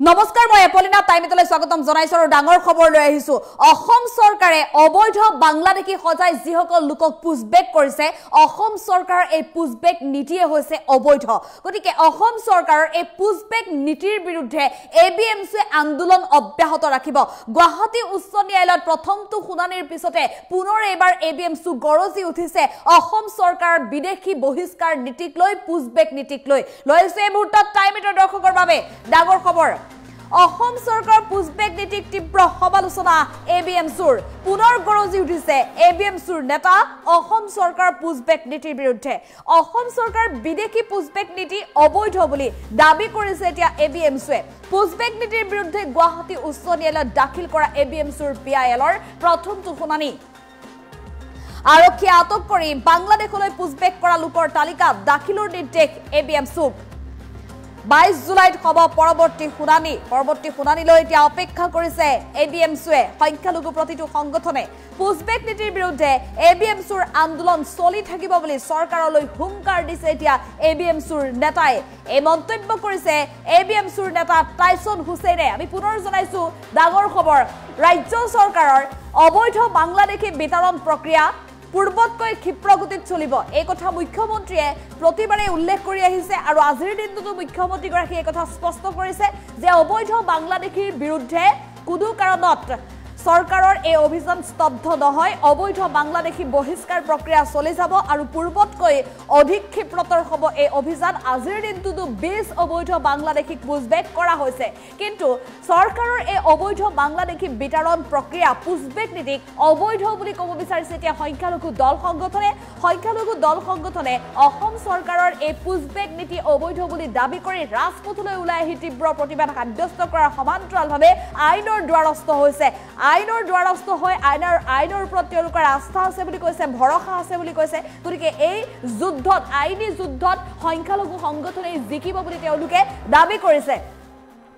নমস্কাৰ মই এপলিনা টাইমলৈ স্বাগতম জনাইছো আৰু ডাঙৰ খবৰ লৈ আহিছো অসম চৰকাৰে অবৈধ বাংলাদেশী সজাই যিসকল লোকক পুছবেক কৰিছে অসম চৰকাৰৰ এই পুছবেক নীতিয়ে হৈছে অবৈধ গতিকে অসম চৰকাৰৰ এই পুছবেক নীতিৰ বিৰুদ্ধে এবিএমচি আন্দোলন অব্যাহত ৰাখিব গুৱাহাটী উচ্চ ন্যায়ালয়ত প্ৰথমটো শুনানিৰ পিছতে পুনৰ এবাৰ এবিএমচি গৰজি উঠিছে অসম চৰকাৰৰ বিদেশী বহিষ্কাৰ নীতিক লৈ পুছবেক নীতিক লৈ লৈছে এই মুহূৰ্তত টাইমিটাৰ দৰ্শকৰ বাবে ডাঙৰ খবৰ অসম চৰকাৰ পুছবেক নীতিক তীব্ৰ সমালোচনা এবিএমচিৰ পুনৰ গৰজি উঠিছে এবিএমচিৰ নেতা অসম চৰকাৰ পুছবেক নীতিৰ বিৰুদ্ধে অসম চৰকাৰ বিদেশী পুছবেক নীতি অবৈধ বুলি দাবী কৰিছে এতিয়া এবিএমচিয়ে পুছবেক নীতিৰ বিৰুদ্ধে গুৱাহাটী উচ্চ ন্যায়ালয়ত দাখিল কৰা এবিএমচিৰ পিআইএলৰ প্ৰথমটো শুনানি আৰক্ষীয়ে আটক কৰি বাংলাদেশলৈ পুছবেক কৰা লোকৰ তালিকা দাখিলৰ নিৰ্দেশ এবিএমচিক 22 জুলাইত হ'ব পৰৱৰ্তী শুনানিলৈ এতিয়া অপেক্ষা কৰিছে এবিএমচিয়ে সংখ্যালঘু প্ৰতিটো সংগঠনে পুছবেক নীতিৰ বিৰুদ্ধে এবিএমচিৰ আন্দোলন চলি থাকিব বুলি চৰকাৰলৈ হুংকাৰ দিছে এতিয়া এবিএমচিৰ নেতাই এই মন্তব্য কৰিছে এবিএমচিৰ নেতা টাইছন হুছেইনে আমি পুনৰ জনাইছো ডাঙৰ খবৰ ৰাজ্য চৰকাৰৰ অবৈধ বাংলাদেশী বিতৰণ প্ৰক্ৰিয়া পূৰ্বতকৈ ক্ষিপ্ৰগতিত চলিব এই কথা মুখ্যমন্ত্ৰীয়ে প্ৰতিবাৰে উল্লেখ কৰি আহিছে আৰু আজিৰ দিনটো মুখ্যমন্ত্ৰীগৰাকী এই কথা স্পষ্ট কৰিছে যে অবৈধ বাংলাদেশীৰ বিৰুদ্ধে কোনো কাৰণত চৰকাৰৰ এই অভিযান স্তব্ধ নহয় অবৈধ বাংলাদেশী বহিষ্কাৰ প্ৰক্ৰিয়া চলি যাব আৰু পূৰ্বতকৈ অধিক ক্ষিপ্ৰতৰ হ'ব এই অভিযান আজিৰ দিনটো 20 অবৈধ বাংলাদেশীক পুছবেক কৰা হৈছে কিন্তু চৰকাৰৰ এই অবৈধ বাংলাদেশী বিতৰণ প্ৰক্ৰিয়া পুছবেক নীতিক অবৈধ বুলি ক'ব বিচাৰিছে এতিয়া সংখ্যালঘু দল সংগঠনে অসম চৰকাৰৰ এই পুছবেক নীতি অবৈধ বুলি দাবী কৰি ৰাজপথলৈ ওলাই আহি তীব্ৰ প্ৰতিবাদ সাব্যস্ত কৰাৰ সমান্তৰালভাৱে আইনৰ দ্বাৰস্থ হৈছে আইনৰ ওপৰত তেওঁলোকৰ আস্থা আছে বুলি কৈছে ভৰসা আছে বুলি কৈছে গতিকে এই যুদ্ধত আইনী যুদ্ধত সংখ্যালঘু সংগঠনে জিকিব বুলি তেওঁলোকে দাবী কৰিছে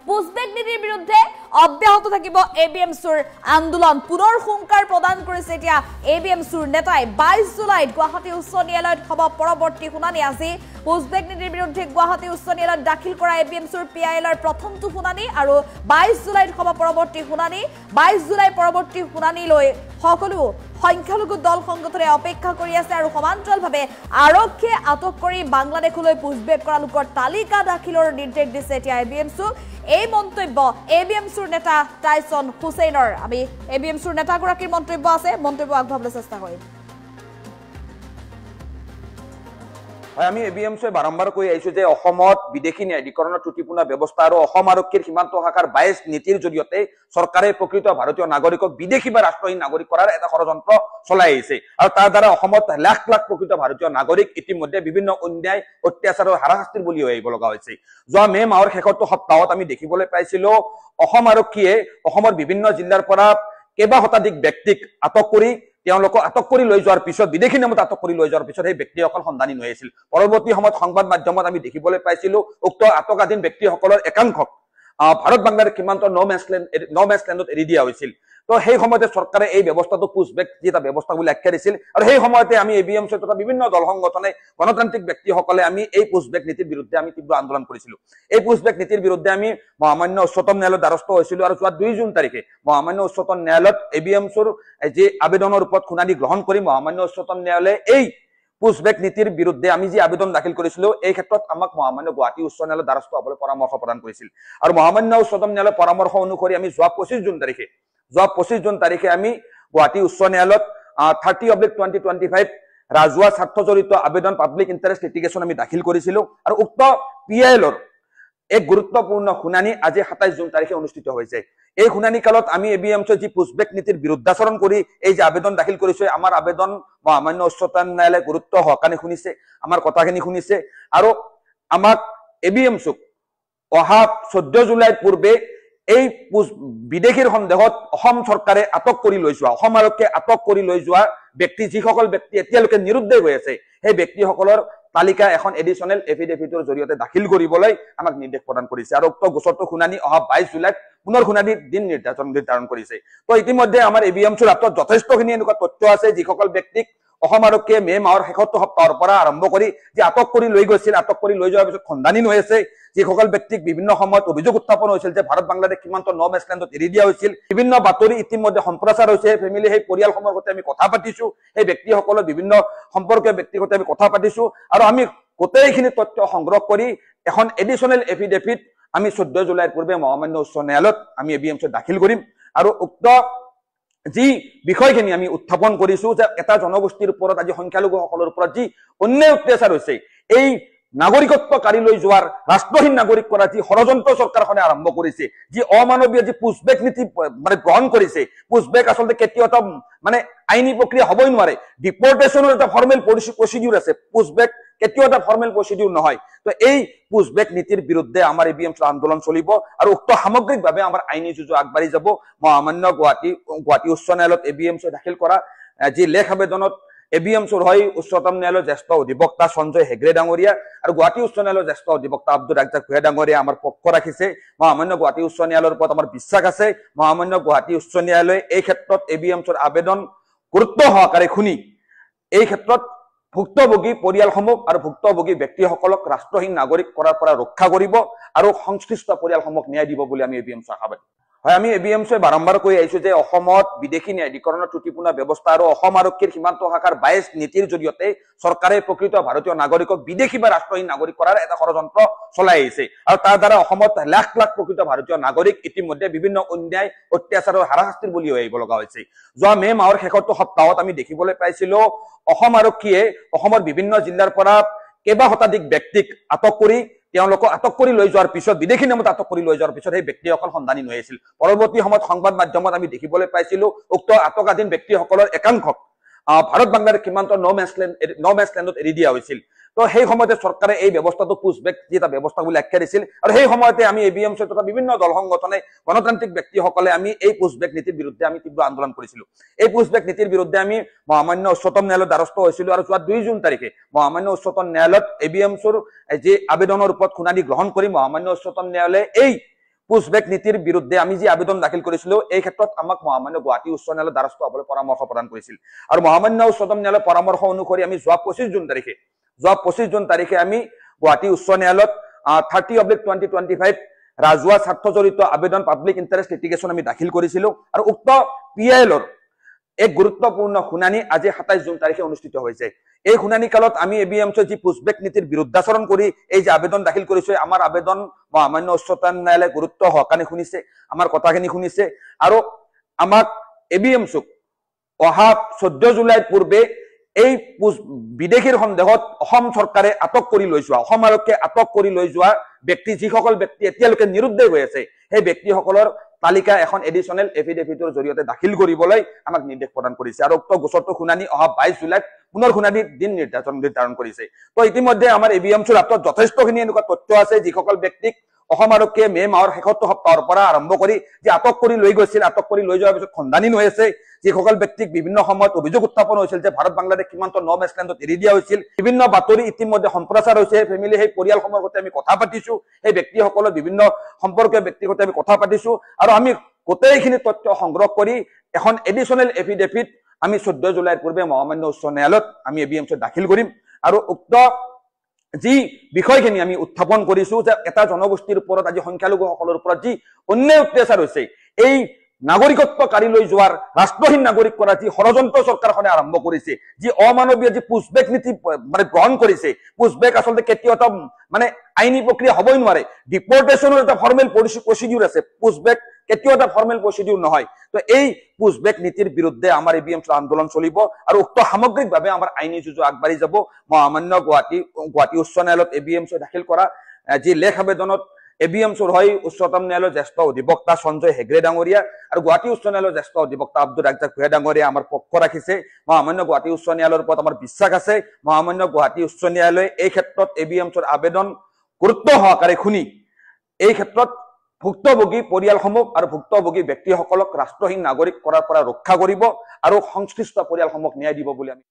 পুছবেক নীতিৰ বিৰুদ্ধে অব্যাহত থাকিব এবিএমচিৰ আন্দোলন পুনৰ হুংকাৰ প্ৰদান কৰিছে এতিয়া এবিএমচিৰ নেতাই 22 জুলাইত গুৱাহাটী উচ্চ ন্যায়ালয়ত হ'ব পৰৱৰ্তী শুনানি আজি পুছবেক নীতিৰ বিৰুদ্ধে গুৱাহাটী উচ্চ ন্যায়ালয়ত দাখিল কৰা এবিএমচিৰ পিআইএলৰ প্ৰথমটো শুনানি আৰু 22 জুলাইত হ'ব পৰৱৰ্তী শুনানি 22 জুলাই পৰৱৰ্তী শুনানিলৈ সকলো সংখ্যালঘু দল সংগঠনে অপেক্ষা কৰি আছে আৰু সমান্তৰালভাৱে আৰক্ষীয়ে আটক কৰি বাংলাদেশলৈ পুছবেক কৰা লোকৰ তালিকা দাখিলৰ নিৰ্দেশ দিছে এতিয়া এবিএমচিক এই মন্তব্য এবিএমচিৰ নেতা টাইছন হুছেইনৰ আমি এবিএমচিৰ নেতাগৰাকীৰ মন্তব্য আছে মন্তব্য আগবঢ়াবলৈ চেষ্টা কৰিম আমি এবিএমচিয়ে বাৰম্বাৰ কৈ আহিছো যে অসমত বিদেশী ন্যায়াধিকৰণৰ ত্ৰুটিপূৰ্ণ ব্যৱস্থা আৰু অসম আৰক্ষীৰ সীমান্ত শাখাৰ 22 নীতিৰ জৰিয়তে চৰকাৰে প্ৰকৃত ভাৰতীয় নাগৰিকক বিদেশী বা ৰাষ্ট্ৰহীন নাগৰিক কৰাৰ এটা ষড়যন্ত্ৰ চলাই আহিছে আৰু তাৰ দ্বাৰা অসমত লাখ লাখ প্ৰকৃত ভাৰতীয় নাগৰিক ইতিমধ্যে বিভিন্ন অন্যায় অত্যাচাৰ আৰু হাৰাশাস্তিৰ বলি হৈ আহিব লগা হৈছে যোৱা মে মাহৰ শেষৰটো সপ্তাহত আমি দেখিবলৈ পাইছিলো অসম আৰক্ষীয়ে অসমৰ বিভিন্ন জিলাৰ পৰা কেইবা শতাধিক ব্যক্তিক আটক কৰি তেওঁলোকক আটক কৰি লৈ যোৱাৰ পিছত বিদেশী নামত আটক কৰি লৈ যোৱাৰ পিছত সেই ব্যক্তিসকল সন্ধানী হৈ আছিল পৰৱৰ্তী সময়ত সংবাদ মাধ্যমত আমি দেখিবলৈ পাইছিলো উক্ত আটকাধীন ব্যক্তিসকলৰ একাংশক ভাৰত বাংলাদেশ সীমান্ত ন মেচ লেণ্ডত এৰি দিয়া হৈছিল তো সেই সময়তে চৰকাৰে এই ব্যৱস্থাটো পুছবেক যি এটা ব্যৱস্থা বুলি আখ্যা দিছিল আৰু সেই সময়তে আমি এবিএমচি তথা বিভিন্ন দল সংগঠনে গণতান্ত্ৰিক ব্যক্তিসকলে আমি এই পুছবেক নীতিৰ বিৰুদ্ধে আমি তীব্ৰ আন্দোলন কৰিছিলো এই পুছবেক নীতিৰ বিৰুদ্ধে আমি মহামান্য উচ্চতম ন্যায়ালয়ত দ্বাৰস্থ হৈছিলো আৰু যোৱা 2 জুন তাৰিখে মহামান্য উচ্চতম ন্যায়ালয়ত এবিএমচিৰ যি আবেদনৰ ওপৰত শুনানি গ্ৰহণ কৰি মহামান্য উচ্চতম ন্যায়ালয়ে এই পুছবেক নীতিৰ বিৰুদ্ধে আমি যি আবেদন দাখিল কৰিছিলো এই ক্ষেত্ৰত আমাক মহামান্য গুৱাহাটী উচ্চ ন্যায়ালয়ত দ্বাৰস্থ হ'বলৈ পৰামৰ্শ প্ৰদান কৰিছিল আৰু মহামান্য উচ্চতম ন্যায়ালয়ৰ পৰামৰ্শ অনুসৰি আমি যোৱা 25 জুন তাৰিখে আমি গুৱাহাটী উচ্চ ন্যায়ালয়ত 30/2025 ৰাজহুৱা স্বাৰ্থজড়িত আবেদন পাব্লিক ইণ্টাৰেষ্ট লিটিগেশ্যন আমি দাখিল কৰিছিলো আৰু উক্ত পিআইএলৰ এক গুৰুত্বপূৰ্ণ শুনানি আজি 27 জুন তাৰিখে অনুষ্ঠিত হৈছে এই শুনানি কালত আমি এবিএমচি যি পুছবেক নীতিৰ বিৰুদ্ধাচৰণ কৰি এই যে আবেদন দাখিল কৰিছে আমাৰ আবেদন মহামান্য উচ্চতম ন্যায়ালয়ে গুৰুত্ব সহকাৰে শুনিছে আমাৰ কথাখিনি শুনিছে আৰু আমাক এবিএমচিক অহা 14 জুলাইৰ পূৰ্বে এই বিদেশীৰ সন্দেহত অসম চৰকাৰে আটক কৰি লৈ যোৱা অসম আৰক্ষীয়ে আটক কৰি লৈ যোৱা ব্যক্তি যিসকল ব্যক্তি এতিয়ালৈকে নিৰুদ্দেশ হৈ আছে সেই ব্যক্তিসকলৰ তালিকা এখন এডিশনাল এফিডেভিটৰ জৰিয়তে দাখিল কৰিবলৈ আমাক নিৰ্দেশ প্ৰদান কৰিছে আৰু উক্ত গোচৰটো শুনানি অহা 22 জুলাইত পুনৰ শুনানিৰ দিন নিৰ্ধাৰণ কৰিছে তো ইতিমধ্যে আমাৰ এবিএমচিৰ হাতত যথেষ্টখিনি এনেকুৱা তথ্য আছে যিসকল ব্যক্তিক অসম আৰক্ষীয়ে মে মাহৰ শেষৰটো সপ্তাহৰ পৰা আৰম্ভ কৰি যে আটক কৰি লৈ গৈছিল আটক কৰি লৈ যোৱাৰ পিছত খণ্ডানি হৈ আছে যিসকল ব্যক্তিক বিভিন্ন সময়ত অভিযোগ উত্থাপন হৈছিল যে ভাৰত বাংলাদেশ সীমান্ত নম এছলেণ্ডত এৰি দিয়া হৈছিল, বিভিন্ন বাতৰি ইতিমধ্যে সম্প্ৰচাৰ হৈছে। ফেমিলি সেই পৰিয়ালসমূহৰ সৈতে আমি কথা পাতিছো, সেই ব্যক্তিসকলৰ বিভিন্ন সম্পৰ্কীয় ব্যক্তিৰ সৈতে আমি কথা পাতিছো, আৰু আমি গোটেইখিনি তথ্য সংগ্ৰহ কৰি এখন এডিশ্যনেল এফিডেভিট আমি 14 জুলাইৰ পূৰ্বে মহামান্য উচ্চ ন্যায়ালয়ত আমি ABMC দাখিল কৰিম। আৰু উক্ত যি বিষয়খিনি আমি উত্থাপন কৰিছো যে এটা জনগোষ্ঠীৰ ওপৰত আজি সংখ্যালঘুসকলৰ ওপৰত যি অন্যায় অত্যাচাৰ হৈছে, এই নাগৰিকত্বকাৰী লৈ যোৱাৰ ৰাষ্ট্ৰহীন নাগৰিক কৰা যি ষড়যন্ত্ৰ চৰকাৰখনে আৰম্ভ কৰিছে, যি অমানৱীয় যি পুছবেক নীতি মানে গ্ৰহণ কৰিছে, পুছবেক আচলতে কেতিয়াও এটা মানে আইনী প্ৰক্ৰিয়া হ'বই নোৱাৰে, ডিপৰ্টেশ্যনৰ এটা ফৰ্মেল প্ৰচিডিউৰ আছে, পুছবেক কেতিয়াও এটা ফৰ্মেল প্ৰচিডিউৰ নহয়। তো এই পুছবেক নীতিৰ বিৰুদ্ধে আমাৰ ABMC আন্দোলন চলিব, আৰু উক্ত সামগ্ৰিকভাৱে আমাৰ আইনী যুঁজ আগবাঢ়ি যাব। মহামান্য গুৱাহাটী উচ্চ ন্যায়ালয়ত ABMC দাখিল কৰা যি লেখ আবেদনত ABMCৰ হৈ উচ্চতম ন্যায়ালয়ৰ জ্যেষ্ঠ অধিবক্তা সঞ্জয় হেগড়ে ডাঙৰীয়া আৰু গুৱাহাটী উচ্চ ন্যায়ালয়ৰ জ্যেষ্ঠ অধিবক্তা আব্দুল ৰাজ্জাক ভূঞা ডাঙৰীয়া আমাৰ পক্ষ ৰাখিছে। মহামান্য গুৱাহাটী উচ্চ ন্যায়ালয়ৰ ওপৰত আমাৰ বিশ্বাস আছে। মহামান্য গুৱাহাটী উচ্চ ন্যায়ালয়ে এই ক্ষেত্ৰত ABMCৰ আবেদন গুৰুত্ব সহকাৰে শুনি এই ক্ষেত্ৰত ভুক্তভোগী পৰিয়ালসমূহ আৰু ভুক্তভোগী ব্যক্তিসকলক ৰাষ্ট্ৰহীন নাগৰিক কৰাৰ পৰা ৰক্ষা কৰিব আৰু সংশ্লিষ্ট পৰিয়ালসমূহক ন্যায় দিব বুলি আমি ABMC আশাবাদী। হয়, আমি ABMC বাৰম্বাৰ কৈ আহিছো যে অসমত বিদেশী ন্যায়াধিকৰণৰ ত্ৰুটিপূৰ্ণ ব্যৱস্থা আৰু অসম আৰক্ষীৰ সীমান্ত শাখাৰ বাইছ নীতিৰ জৰিয়তে চৰকাৰে প্ৰকৃত ভাৰতীয় নাগৰিকক বিদেশী বা ৰাষ্ট্ৰহীন নাগৰিক কৰাৰ এটা ষড়যন্ত্ৰ চলাই আহিছে, আৰু তাৰ দ্বাৰা অসমত লাখ লাখ প্ৰকৃত ভাৰতীয় নাগৰিক ইতিমধ্যে বিভিন্ন অন্যায় অত্যাচাৰৰ হাৰাশাস্তিৰ বলি হৈ আহিব লগা হৈছে। যোৱা মে' মাহৰ শেষৰটো সপ্তাহত আমি দেখিবলৈ পাইছিলো অসম আৰক্ষীয়ে অসমৰ বিভিন্ন জিলাৰ পৰা কেইবা শতাধিক ব্যক্তিক আটক কৰি তেওঁলোকক আটক কৰি লৈ যোৱাৰ পিছত বিদেশী নামত আটক কৰি লৈ যোৱাৰ পিছত সেই ব্যক্তিসকল সন্ধানী হৈ আছিল। পৰৱৰ্তী সময়ত সংবাদ মাধ্যমত আমি দেখিবলৈ পাইছিলো উক্ত আটকাধীন ব্যক্তিসকলৰ একাংশক ভাৰত বাংলাদেশ সীমান্ত নম এছলেণ্ডত এৰি দিয়া হৈছিল। তো সেই সময়তে চৰকাৰে এই ব্যৱস্থাটো পুছবেক যি এটা ব্যৱস্থা বুলি আখ্যা দিছিল, আৰু সেই সময়তে আমি ABMC তথা বিভিন্ন দল সংগঠনে গণতান্ত্ৰিক ব্যক্তিসকলে আমি এই পুছবেক নীতিৰ বিৰুদ্ধে আমি তীব্ৰ আন্দোলন কৰিছিলো। এই পুছবেক নীতিৰ বিৰুদ্ধে আমি মহামান্য উচ্চতম ন্যায়ালয়ত দ্বাৰস্থ হৈছিলো, আৰু যোৱা 2 জুন তাৰিখে মহামান্য উচ্চতম ন্যায়ালয়ত ABMCৰ যি আবেদনৰ ওপৰত শুনানি গ্ৰহণ কৰি মহামান্য উচ্চতম ন্যায়ালয়ে এই পুছবেক নীতিৰ বিৰুদ্ধে আমি যি আবেদন দাখিল কৰিছিলো এই ক্ষেত্ৰত আমাক মহামান্য গুৱাহাটী উচ্চ ন্যায়ালয়ত দ্বাৰস্থ হ'বলৈ পৰামৰ্শ প্ৰদান কৰিছিল। আৰু মহামান্য উচ্চতম ন্যায়ালয়ৰ পৰামৰ্শ অনুসৰি আমি যোৱা 25 জুন তাৰিখে আমি গুৱাহাটী উচ্চ ন্যায়ালয়ত 30/2025 ৰাজহুৱা স্বাৰ্থজড়িত আবেদন পাব্লিক ইণ্টাৰেষ্ট লিটিগেশ্যন আমি দাখিল কৰিছিলো, আৰু উক্ত PILৰ এক গুৰুত্বপূৰ্ণ শুনানি আজি 27 জুন তাৰিখে অনুষ্ঠিত হৈছে। এই শুনানি কালত আমি ABMC যি পুছবেক নীতিৰ বিৰুদ্ধাচৰণ কৰি এই যে আবেদন দাখিল কৰিছো, আমাৰ আবেদন মহামান্য উচ্চতম ন্যায়ালয়ে গুৰুত্ব সহকাৰে শুনিছে, আমাৰ কথাখিনি শুনিছে, আৰু আমাক ABMCক অহা 14 জুলাইৰ পূৰ্বে এই বিদেশীৰ সন্দেহত অসম চৰকাৰে আটক কৰি লৈ যোৱা, অসম আৰক্ষীয়ে আটক কৰি লৈ যোৱা ব্যক্তি যিসকল ব্যক্তি এতিয়ালৈকে নিৰুদ্দেশ হৈ আছে সেই ব্যক্তিসকলৰ তালিকা এখন এডিশ্যনেল এফিডেভিটৰ জৰিয়তে দাখিল কৰিবলৈ আমাক নিৰ্দেশ প্ৰদান কৰিছে, আৰু উক্ত গোচৰটো শুনানি অহা 22 জুলাইত পুনৰ শুনানিৰ দিন নিৰ্ধাৰণ কৰিছে। তো ইতিমধ্যে আমাৰ ABMCৰ হাতত যথেষ্টখিনি এনেকুৱা তথ্য আছে যিসকল ব্যক্তিক অসম আৰক্ষীয়ে মে' মাহৰ শেষৰটো সপ্তাহৰ পৰা আৰম্ভ কৰি যে আটক কৰি লৈ গৈছিল, আটক কৰি লৈ যোৱাৰ পিছত সন্ধানী হৈ আছে, যিসকল ব্যক্তিক বিভিন্ন সময়ত অভিযোগ উত্থাপন হৈছিল যে ভাৰত বাংলাদেশ সীমান্ত নম এছলেণ্ডত এৰি দিয়া হৈছিল, বিভিন্ন বাতৰি ইতিমধ্যে সম্প্ৰচাৰ হৈছে। ফেমিলি সেই পৰিয়ালসমূহৰ সৈতে আমি কথা পাতিছো, সেই ব্যক্তিসকলৰ বিভিন্ন সম্পৰ্কীয় ব্যক্তিৰ সৈতে আমি কথা পাতিছো, আৰু আমি গোটেইখিনি তথ্য সংগ্ৰহ কৰি এখন এডিশ্যনেল এফিডেভিট আমি 14 জুলাইৰ পূৰ্বে মহামান্য উচ্চ ন্যায়ালয়ত আমি ABMC দাখিল কৰিম। আৰু উক্ত যি বিষয়খিনি আমি উত্থাপন কৰিছো যে এটা জনগোষ্ঠীৰ ওপৰত আজি সংখ্যালঘুসকলৰ ওপৰত যি অন্যায় অত্যাচাৰ হৈছে, এই নাগৰিকত্বকাৰী লৈ যোৱাৰ ৰাষ্ট্ৰহীন নাগৰিক কৰা যি ষড়যন্ত্ৰ চৰকাৰখনে আৰম্ভ কৰিছে, যি অমানৱীয় যি পুছবেক নীতি মানে গ্ৰহণ কৰিছে, পুছবেক আচলতে কেতিয়াও এটা মানে আইনী প্ৰক্ৰিয়া হ'বই নোৱাৰে, ডিপৰ্টেশ্যনৰ এটা ফৰ্মেল প্ৰচিডিউৰ আছে, পুছবেক কেতিয়াও এটা ফৰ্মেল প্ৰচিডিউৰ নহয়। তো এই পুছবেক নীতিৰ বিৰুদ্ধে আমাৰ ABMC আন্দোলন চলিব, আৰু উক্ত সামগ্ৰিকভাৱে আমাৰ আইনী যুঁজ আগবাঢ়ি যাব। মহামান্য গুৱাহাটী উচ্চ ন্যায়ালয়ত ABMC দাখিল কৰা যি লেখ আবেদনত ABMCৰ হৈ উচ্চতম ন্যায়ালয়ৰ জ্যেষ্ঠ অধিবক্তা সঞ্জয় হেগড়ে ডাঙৰীয়া আৰু গুৱাহাটী উচ্চ ন্যায়ালয়ৰ জ্যেষ্ঠ অধিবক্তা আব্দুল ৰাজ্জাক ভূঞা ডাঙৰীয়া আমাৰ পক্ষ ৰাখিছে। মহামান্য গুৱাহাটী উচ্চ ন্যায়ালয়ৰ ওপৰত আমাৰ বিশ্বাস আছে। মহামান্য গুৱাহাটী উচ্চ ন্যায়ালয়ে এই ক্ষেত্ৰত ABMCৰ আবেদন গুৰুত্ব সহকাৰে শুনি এই ক্ষেত্ৰত ভুক্তভোগী পৰিয়ালসমূহ আৰু ভুক্তভোগী ব্যক্তিসকলক ৰাষ্ট্ৰহীন নাগৰিক কৰাৰ পৰা ৰক্ষা কৰিব আৰু সংশ্লিষ্ট পৰিয়ালসমূহক ন্যায় দিব বুলি আমি